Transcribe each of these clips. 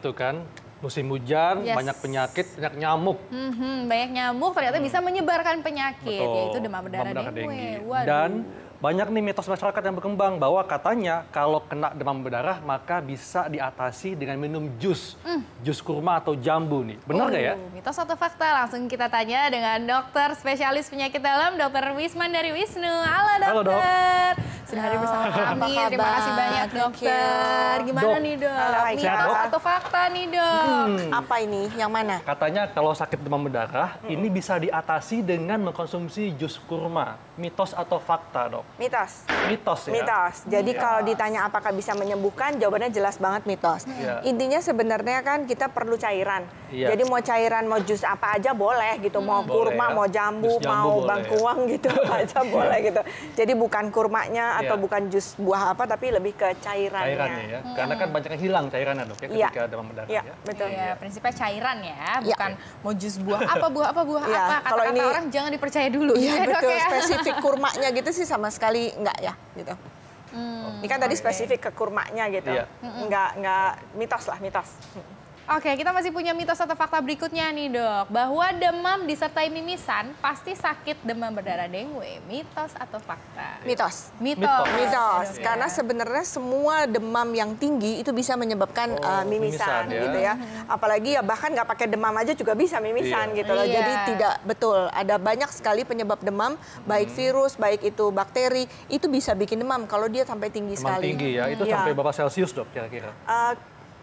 tuh kan. Musim hujan, banyak penyakit, banyak nyamuk. Banyak nyamuk ternyata bisa menyebarkan penyakit, yaitu demam berdarah dengue. Dan banyak nih mitos masyarakat yang berkembang bahwa katanya kalau kena demam berdarah maka bisa diatasi dengan minum jus kurma atau jambu nih. Benar nggak ya? Mitos atau fakta? Langsung kita tanya dengan dokter spesialis penyakit dalam, Dr. Wisman dari Wisnu. Halo dokter. Halo, Dok. Sudah hadir bersama kami. Terima kasih banyak dokter. Gimana nih dok? Mitos atau fakta nih dok? Apa ini? Yang mana? Katanya kalau sakit demam berdarah ini bisa diatasi dengan mengkonsumsi jus kurma. Mitos atau fakta dok? Mitos. Mitos ya? Mitos. Jadi kalau ditanya apakah bisa menyembuhkan, jawabannya jelas banget mitos. Intinya sebenarnya kan kita perlu cairan. Jadi mau cairan, mau jus apa aja boleh gitu. Mau kurma, mau jambu, mau bangkuang gitu apa aja boleh gitu. Jadi bukan kurmanya atau bukan jus buah apa, tapi lebih ke cairannya. Cairannya ya? Karena kan banyak yang hilang cairannya dok ya ketika demam berdarah ya? Betul. Iya, prinsipnya cairan ya, bukan mau jus buah apa, buah apa, buah apa. Kalau ini orang jangan dipercaya dulu. Iya betul, spesifik kurmanya gitu sih sama sekali enggak ya gitu. Ini kan tadi spesifik ke kurmanya gitu. Enggak mitos lah, mitos. Oke, kita masih punya mitos atau fakta berikutnya nih dok. Bahwa demam disertai mimisan pasti sakit demam berdarah dengue. Mitos atau fakta? Mitos. Mitos. Karena sebenarnya semua demam yang tinggi itu bisa menyebabkan mimisan gitu ya. Apalagi ya bahkan nggak pakai demam aja juga bisa mimisan gitu loh. Jadi tidak betul. Ada banyak sekali penyebab demam, baik virus, baik itu bakteri, itu bisa bikin demam kalau dia sampai tinggi sekali. Tinggi ya, itu sampai berapa Celsius dok kira-kira?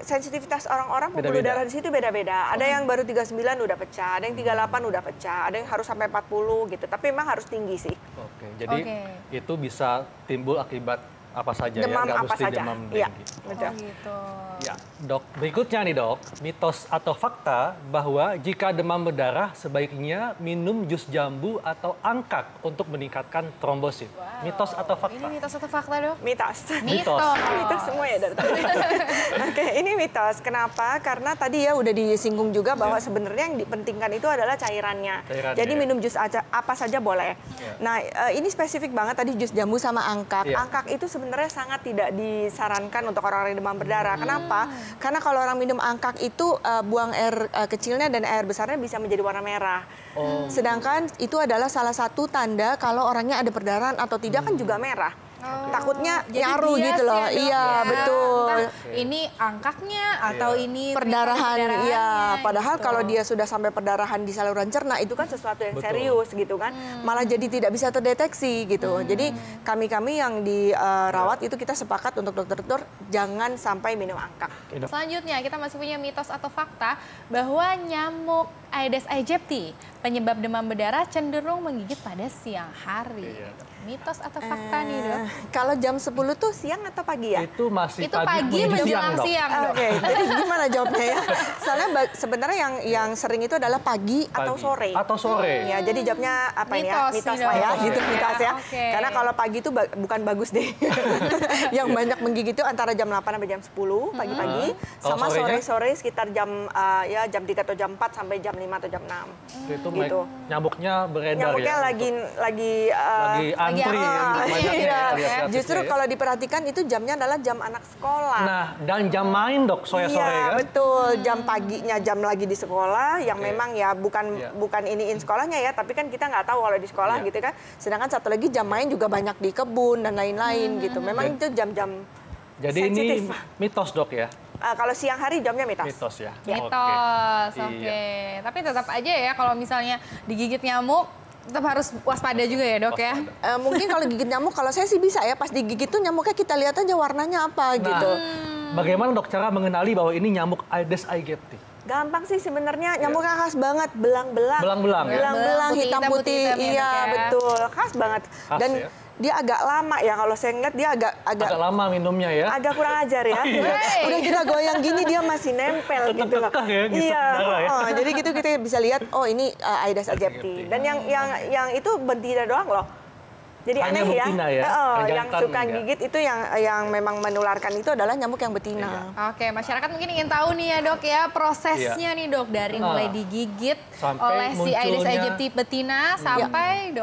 Sensitivitas orang-orang pembuluh darah di situ beda-beda. Ada yang baru 39 udah pecah, ada yang 38 udah pecah, ada yang harus sampai 40 gitu. Tapi memang harus tinggi sih. Oke, jadi itu bisa timbul akibat apa saja demam ya, nggak apa mesti saja. demam Iya, dengue. Gitu. Ya, dok. Berikutnya nih dok, mitos atau fakta bahwa jika demam berdarah sebaiknya minum jus jambu atau angkat untuk meningkatkan trombosit. Mitos atau fakta? Ini mitos atau fakta dok? Mitos. Mitos. Mitos semua ya dari tadi. Oke, ini mitos. Kenapa? Karena tadi ya udah disinggung juga bahwa sebenarnya yang dipentingkan itu adalah cairannya. Jadi minum jus apa saja boleh. Nah, ini spesifik banget tadi jus jambu sama angkak. Angkak itu sebenarnya sangat tidak disarankan untuk orang-orang yang demam berdarah. Kenapa? Karena kalau orang minum angkak itu buang air kecilnya dan air besarnya bisa menjadi warna merah. Sedangkan itu adalah salah satu tanda kalau orangnya ada perdarahan atau tidak kan juga merah. Takutnya nyaru gitu loh. Iya, betul. Ini angkaknya atau ini perdarahan. Iya, padahal kalau dia sudah sampai perdarahan di saluran cerna itu kan sesuatu yang serius gitu kan. Malah jadi tidak bisa terdeteksi gitu. Jadi kami-kami yang dirawat itu kita sepakat untuk dokter-dokter jangan sampai minum angkak. Selanjutnya kita masih punya mitos atau fakta bahwa nyamuk Aedes aegypti penyebab demam berdarah cenderung menggigit pada siang hari. Mitos atau fakta nih dok? Kalau jam 10 tuh siang atau pagi ya? Itu masih pagi menjelang siang dok. Oke, jadi gimana jawabnya ya? Soalnya sebenarnya yang sering itu adalah pagi atau sore. Atau sore. Ya, jadi jawabnya apa ini ya? Mitos lah ya, gitu mitos ya. Karena kalau pagi itu bukan bagus deh. Yang banyak menggigit itu antara jam 8 sampai jam 10 pagi-pagi, sama sore-sore sekitar jam 3 atau jam 4 sampai jam 5 atau jam 6. Itu gitu. Nyamuknya beredar nyamuknya ya? lagi antri ya. Justru kalau diperhatikan itu jamnya adalah jam anak sekolah. Nah, dan jam main dok, sore-sore kan? Betul, jam paginya jam lagi di sekolah yang memang ya bukan iniin sekolahnya ya, tapi kan kita nggak tahu kalau di sekolah gitu kan. Sedangkan satu lagi jam main juga banyak di kebun dan lain-lain gitu. Memang itu jam-jam Jadi sensitif. ini mitos dok ya? Kalau siang hari jamnya mitos. Mitos ya? Mitos, oke. Tapi tetap aja ya kalau misalnya digigit nyamuk, tetap harus waspada juga ya dok ya? Mungkin kalau gigit nyamuk, kalau saya sih bisa ya, pas digigit tuh nyamuknya kita lihat aja warnanya apa gitu. Bagaimana dok cara mengenali bahwa ini nyamuk Aedes aegypti? Gampang sih sebenarnya, nyamuknya khas banget, belang-belang. Belang-belang ya? Belang-belang, hitam-putih, iya betul, khas banget. Dan dia agak lama ya, kalau saya ngeliat dia agak lama minumnya ya? Agak kurang ajar ya. Udah kita goyang gini dia masih nempel gitu loh. Ya, iya, jadi gitu kita bisa lihat, oh ini Aedes aegypti. Dan yang itu betina doang loh. Jadi hanya aneh betina ya, ya? yang suka gigit itu yang memang menularkan itu adalah nyamuk yang betina. Oke, masyarakat mungkin ingin tahu nih ya dok ya, prosesnya nih dok, dari mulai digigit oleh si Aedes aegypti betina sampai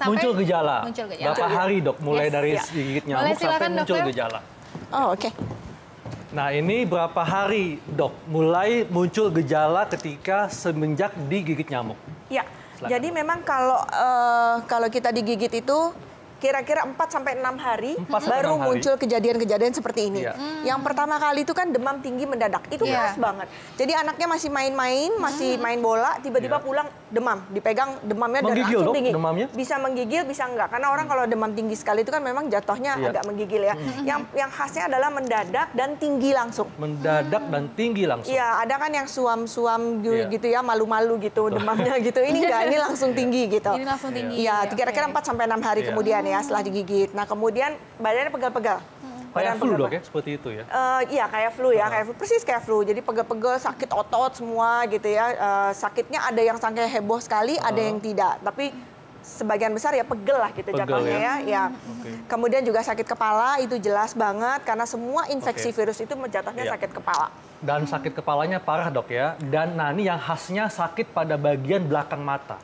muncul gejala. Berapa hari dok mulai dari digigit nyamuk sampai muncul gejala? Oh oke. Nah, ini berapa hari, Dok, mulai muncul gejala ketika semenjak digigit nyamuk? Ya, jadi memang kalau kita digigit itu kira-kira 4-6 hari baru muncul kejadian-kejadian seperti ini. Iya. Yang pertama kali itu kan demam tinggi mendadak. Itu khas banget. Jadi anaknya masih main-main, masih main bola, tiba-tiba pulang demam. Dipegang demamnya dan langsung tinggi. Demamnya? Bisa menggigil, bisa enggak. Karena orang kalau demam tinggi sekali itu kan memang jatuhnya agak menggigil ya. Yang khasnya adalah mendadak dan tinggi langsung. Mendadak dan tinggi langsung? Iya, ada kan yang suam-suam gitu ya, malu-malu gitu demamnya gitu. Ini enggak, ini langsung tinggi gitu. Ini langsung tinggi. Iya, kira-kira 4-6 hari kemudian ya setelah digigit. Nah, kemudian badannya pegal-pegal. Kayak flu, Dok, ya? Seperti itu ya? Iya, kayak flu ya, persis kayak flu. Jadi pegel-pegel, sakit otot semua gitu ya. Sakitnya ada yang sampai heboh sekali, ada yang tidak. Tapi sebagian besar ya pegel lah gitu jatuhnya ya. Kemudian juga sakit kepala, itu jelas banget. Karena semua infeksi virus itu jatuhnya sakit kepala. Dan sakit kepalanya parah, Dok, ya? Dan nah, ini yang khasnya sakit pada bagian belakang mata.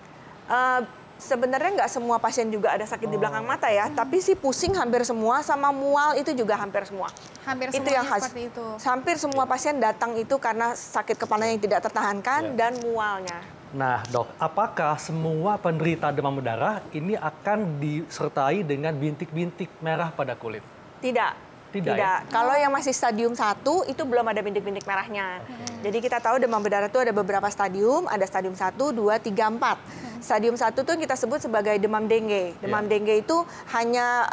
Sebenarnya nggak semua pasien juga ada sakit di belakang mata ya, tapi sih pusing hampir semua, sama mual itu juga hampir semua. Hampir itu yang khas. Seperti itu. Hampir semua pasien datang itu karena sakit kepala yang tidak tertahankan dan mualnya. Nah, Dok, apakah semua penderita demam berdarah ini akan disertai dengan bintik-bintik merah pada kulit? Tidak. Ya? Kalau yang masih stadium 1 itu belum ada bintik-bintik merahnya. Jadi kita tahu demam berdarah itu ada beberapa stadium, ada stadium 1, 2, 3, 4. Stadium 1 itu kita sebut sebagai demam dengue. Demam dengue itu hanya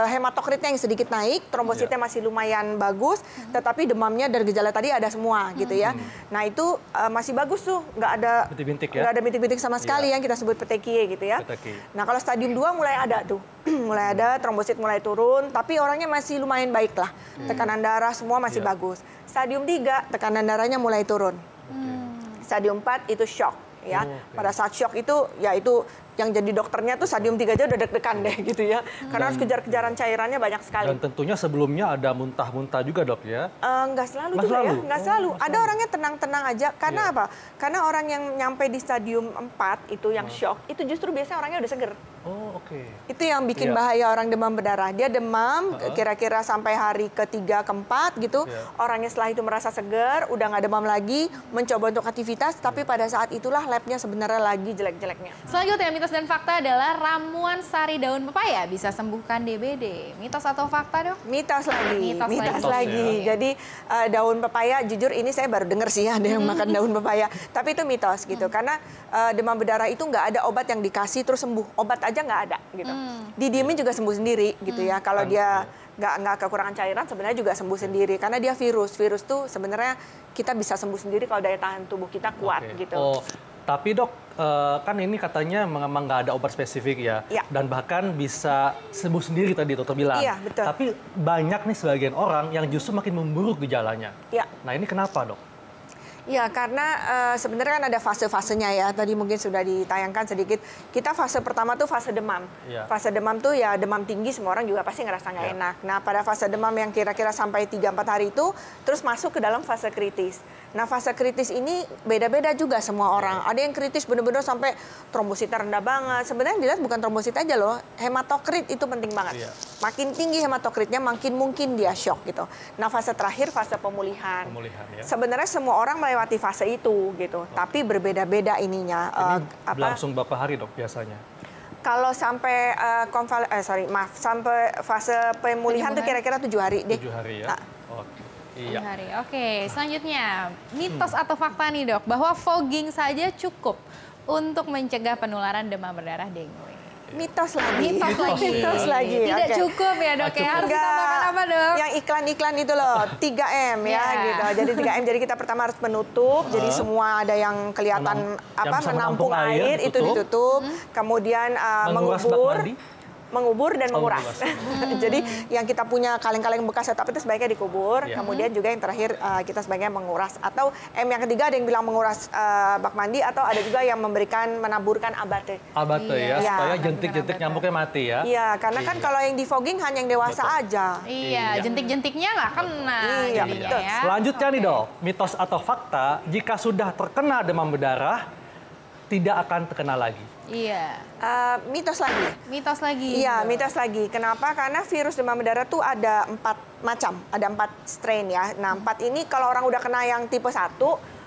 hematokritnya yang sedikit naik, trombositnya masih lumayan bagus, tetapi demamnya dan gejala tadi ada semua gitu ya. Nah itu masih bagus tuh, nggak ada bintik-bintik sama sekali yang kita sebut petekie gitu ya. Nah kalau stadium 2 mulai ada tuh, mulai ada trombosit mulai turun, tapi orangnya masih lumayan baik lah, tekanan darah semua masih bagus. Stadium 3 tekanan darahnya mulai turun. Stadium 4 itu shock ya. Pada saat shock itu ya itu yang jadi dokternya tuh stadium 3 aja udah deg-degan deh gitu ya. Karena harus kejar-kejaran cairannya banyak sekali. Dan tentunya sebelumnya ada muntah-muntah juga, Dok, ya? Nggak selalu juga ya, nggak selalu. Ada orangnya tenang-tenang aja. Karena apa? Karena orang yang nyampe di stadium 4 itu yang shock, itu justru biasanya orangnya udah seger. Oh, oke. Itu yang bikin bahaya orang demam berdarah. Dia demam kira-kira sampai hari ke-3, ke-4 gitu. Orangnya setelah itu merasa seger, udah nggak demam lagi, mencoba untuk aktivitas, tapi pada saat itulah labnya sebenarnya lagi jelek-jeleknya. Selanjutnya, mitos dan fakta adalah ramuan sari daun pepaya bisa sembuhkan DBD. Mitos atau fakta, Dok? Mitos lagi. Mitos lagi. Ya. Jadi daun pepaya, jujur ini saya baru dengar sih ada yang makan daun pepaya. Tapi itu mitos gitu. Karena demam berdarah itu nggak ada obat yang dikasih terus sembuh. Obat aja nggak ada gitu. Didiemin juga sembuh sendiri gitu ya. Kalau dia nggak kekurangan cairan sebenarnya juga sembuh sendiri. Karena dia virus. Virus tuh sebenarnya kita bisa sembuh sendiri kalau daya tahan tubuh kita kuat gitu. Oh, tapi Dok, kan ini katanya memang nggak ada obat spesifik ya. Dan bahkan bisa sembuh sendiri tadi dokter bilang. Iya, betul. Tapi banyak nih sebagian orang yang justru makin memburuk gejalanya. Nah ini kenapa, Dok? Ya, karena sebenarnya kan ada fase-fasenya ya. Tadi mungkin sudah ditayangkan sedikit. Kita fase pertama tuh fase demam. Fase demam tuh ya demam tinggi, semua orang juga pasti ngerasa nggak enak. Nah, pada fase demam yang kira-kira sampai 3-4 hari itu, terus masuk ke dalam fase kritis. Nah, fase kritis ini beda-beda juga semua orang. Ada yang kritis benar-benar sampai trombositnya rendah banget. Sebenarnya yang dilihat bukan trombosit aja loh, hematokrit itu penting banget. Makin tinggi hematokritnya, makin mungkin dia shock gitu. Nah, fase terakhir fase pemulihan. Sebenarnya semua orang melewati fase itu gitu, tapi berbeda-beda ininya. Ini berlangsung berapa hari, Dok, biasanya? Kalau sampai sampai fase pemulihan tuh kira-kira 7 hari deh. 7 hari ya. Iya. Oke, selanjutnya mitos atau fakta nih, Dok, bahwa fogging saja cukup untuk mencegah penularan demam berdarah dengue. Mitos lagi. Mitos lagi. Tidak cukup ya, Dok, ya. Harus ditambahkan apa, Dok? Yang iklan-iklan itu loh, 3M ya gitu. Jadi 3M, jadi kita pertama harus menutup, jadi semua ada yang kelihatan menampung air itu ditutup. Kemudian mengubur dan menguras. Jadi yang kita punya kaleng-kaleng bekas tetap itu sebaiknya dikubur. Kemudian juga yang terakhir kita sebaiknya menguras. Atau M yang ketiga ada yang bilang menguras bak mandi, atau ada juga yang menaburkan abate. Abate ya, supaya jentik-jentik nyamuknya mati ya. Iya, karena kan kalau yang di fogging hanya yang dewasa aja. Iya, jentik-jentiknya nggak kena. Iya, betul. Ya. Selanjutnya nih, Dok, mitos atau fakta, jika sudah terkena demam berdarah, tidak akan terkena lagi. Iya. Mitos lagi. Mitos lagi. Iya, mitos lagi. Kenapa? Karena virus demam berdarah tuh ada 4 macam, ada 4 strain ya. Nah, 4 ini kalau orang udah kena yang tipe 1,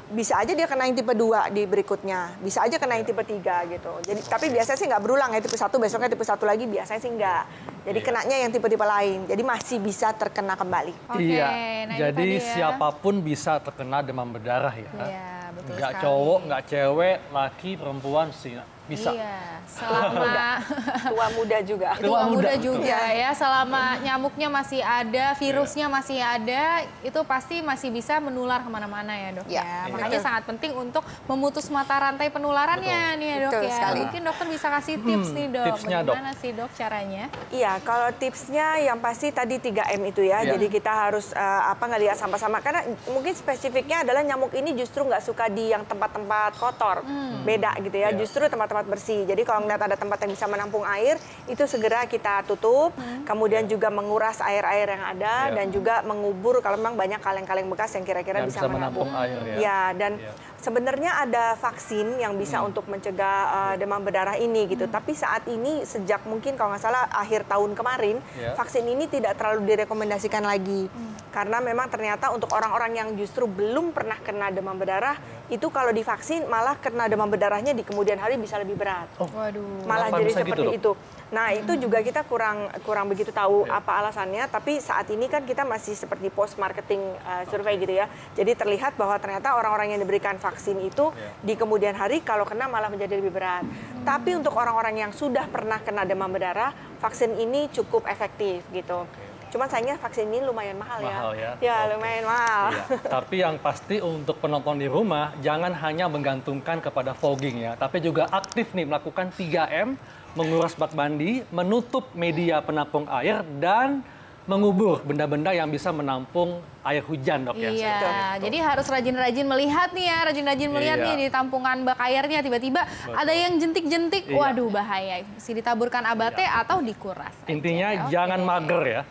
bisa aja dia kena yang tipe 2 di berikutnya. Bisa aja kena yang tipe 3 gitu. Jadi tapi biasanya sih nggak berulang ya, tipe 1 besoknya tipe 1 lagi, biasanya sih nggak. Jadi kenanya yang tipe-tipe lain. Jadi masih bisa terkena kembali. Iya. Nah Jadi siapapun bisa terkena demam berdarah ya. Iya, betul Nggak sekali. cowok, nggak cewek, laki, perempuan sih bisa. Iya, selama Tua muda juga. tua muda juga Iya. ya, selama nyamuknya masih ada, virusnya masih ada, itu pasti masih bisa menular kemana-mana ya dok Iya, ya. betul. Makanya sangat penting untuk memutus mata rantai penularannya nih ya dok Betul ya. sekali. Mungkin dokter bisa kasih tips nih dok, tipsnya, Dok. bagaimana sih dok caranya? Iya, kalau tipsnya yang pasti tadi 3M itu ya. Iya. Jadi kita harus ngelihat sama-sama. Karena mungkin spesifiknya adalah nyamuk ini justru nggak suka di yang tempat-tempat kotor. Beda gitu ya, Iya. justru tempat-tempat bersih. Jadi kalau ngeliat ada tempat yang bisa menampung air, itu segera kita tutup. Kemudian juga menguras air-air yang ada. Iya. Dan juga mengubur kalau memang banyak kaleng-kaleng bekas yang kira-kira Yang bisa menampung air ya. Ya, dan Iya. sebenarnya ada vaksin yang bisa untuk mencegah demam berdarah ini gitu. Tapi saat ini sejak mungkin kalau nggak salah akhir tahun kemarin, Iya. vaksin ini tidak terlalu direkomendasikan lagi. Karena memang ternyata untuk orang-orang yang justru belum pernah kena demam berdarah, itu kalau divaksin malah kena demam berdarahnya di kemudian hari bisa lebih berat. Waduh. Malah Kenapa jadi bisa seperti gitu, Dok? itu. Nah, itu juga kita kurang begitu tahu Iya. apa alasannya, tapi saat ini kan kita masih seperti post marketing survei gitu ya. Jadi terlihat bahwa ternyata orang-orang yang diberikan vaksin itu di kemudian hari kalau kena malah menjadi lebih berat. Tapi untuk orang-orang yang sudah pernah kena demam berdarah, vaksin ini cukup efektif gitu. Cuman sayangnya vaksin ini lumayan mahal ya. Mahal ya? Ya, Oke. lumayan mahal. Iya. Tapi yang pasti untuk penonton di rumah, jangan hanya menggantungkan kepada fogging ya, tapi juga aktif nih melakukan 3M, menguras bak mandi, menutup media penampung air, dan mengubur benda-benda yang bisa menampung air hujan, dok ya. Iya, Seperti itu. jadi harus rajin-rajin melihat nih ya, rajin-rajin melihat Iya. nih di tampungan bak airnya tiba-tiba ada yang jentik-jentik, Iya. waduh bahaya. Mesti ditaburkan abate atau dikuras. aja. Intinya Oke. jangan mager ya.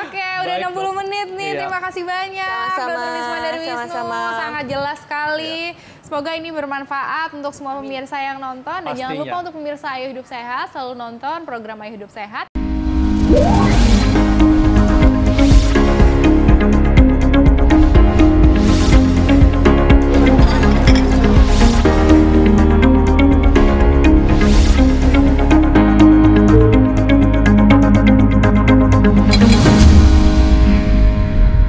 Oke, udah Baik, 60 menit nih. Iya. Terima kasih banyak, Sama-sama, Dr. Wisma dari Wisnu. sama-sama. Sangat jelas sekali. Iya. Semoga ini bermanfaat untuk semua pemirsa yang nonton. Dan jangan Pastinya. lupa untuk pemirsa Ayo Hidup Sehat, selalu nonton program Ayo Hidup Sehat.